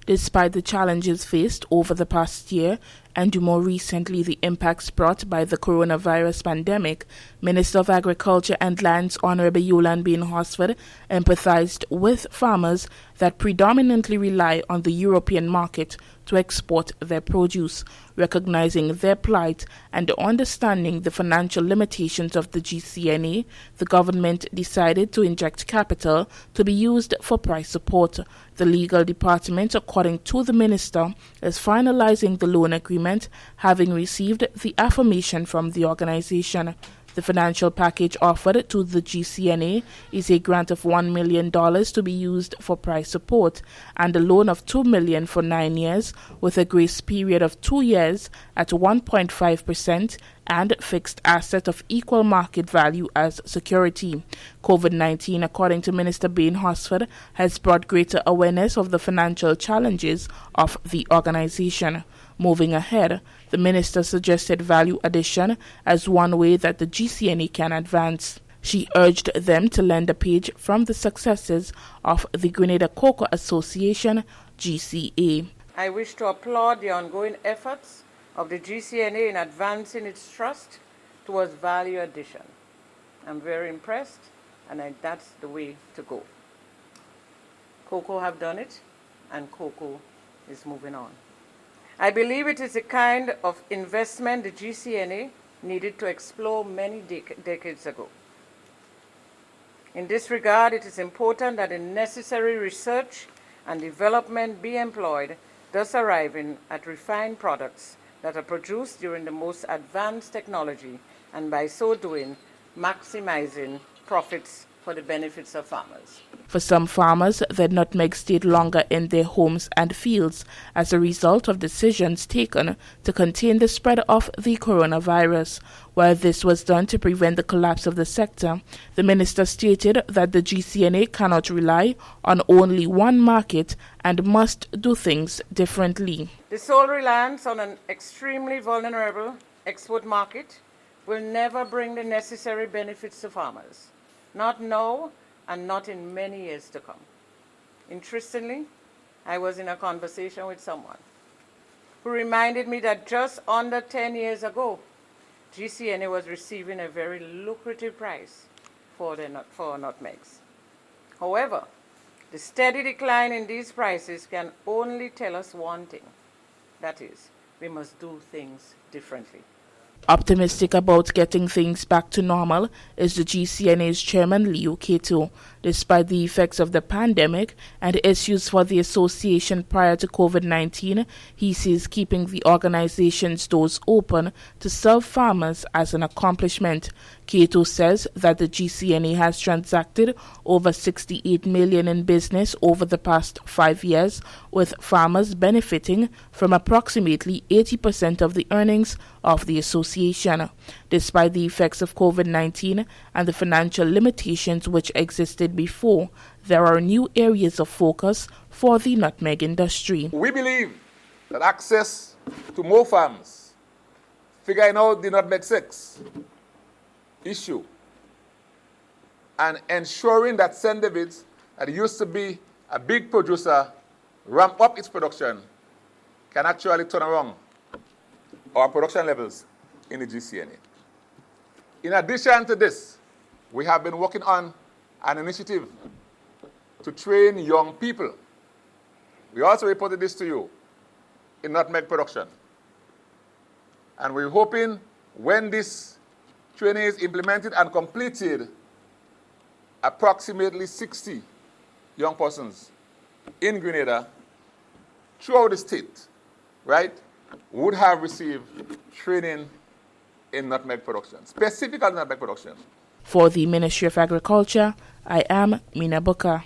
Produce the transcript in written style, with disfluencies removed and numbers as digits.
Despite the challenges faced over the past year and more recently the impacts brought by the coronavirus pandemic, Minister of Agriculture and Lands Honorable Yolande Bain Horsford empathized with farmers that predominantly rely on the European market to export their produce, recognizing their plight and understanding the financial limitations of the GCNA. The government decided to inject capital to be used for price support. The legal department, according to the minister, is finalizing the loan agreement, having received the affirmation from the organization. The financial package offered to the GCNA is a grant of $1 million to be used for price support and a loan of $2 million for 9 years with a grace period of 2 years at 1.5% and fixed asset of equal market value as security. COVID-19, according to Minister Bain Horsford, has brought greater awareness of the financial challenges of the organization. Moving ahead, the minister suggested value addition as one way that the GCNA can advance. She urged them to lend a page from the successes of the Grenada Cooperative Association, GCA. I wish to applaud the ongoing efforts of the GCNA in advancing its trust towards value addition. I'm very impressed, and that's the way to go. Cocoa have done it, and Cocoa is moving on. I believe it is the kind of investment the GCNA needed to explore many decades ago. In this regard, it is important that the necessary research and development be employed, thus arriving at refined products that are produced during the most advanced technology, and by so doing, maximizing profits for the benefits of farmers. For some farmers, the nutmeg stayed longer in their homes and fields as a result of decisions taken to contain the spread of the coronavirus. While this was done to prevent the collapse of the sector, the minister stated that the GCNA cannot rely on only one market and must do things differently. The sole reliance on an extremely vulnerable export market will never bring the necessary benefits to farmers. Not now, and not in many years to come. Interestingly, I was in a conversation with someone who reminded me that just under 10 years ago, GCNA was receiving a very lucrative price for nutmegs. However, the steady decline in these prices can only tell us one thing. That is, we must do things differently. Optimistic about getting things back to normal is the GCNA's chairman, Leo Cato. Despite the effects of the pandemic and issues for the association prior to COVID-19, he sees keeping the organization's doors open to serve farmers as an accomplishment. Cato says that the GCNA has transacted over $68 million in business over the past 5 years, with farmers benefiting from approximately 80% of the earnings of the association. Despite the effects of COVID-19 and the financial limitations which existed before, there are new areas of focus for the nutmeg industry. We believe that access to more farms, figuring out the nutmeg 6 issue, and ensuring that St. David's, that used to be a big producer, ramp up its production, can actually turn around our production levels in the GCNA. In addition to this, we have been working on an initiative to train young people. We also reported this to you in nutmeg production. And we're hoping when this training is implemented and completed, approximately 60 young persons in Grenada throughout the state, right, would have received training in nutmeg production, specifically nutmeg production. For the Ministry of Agriculture, I am Mina Booker.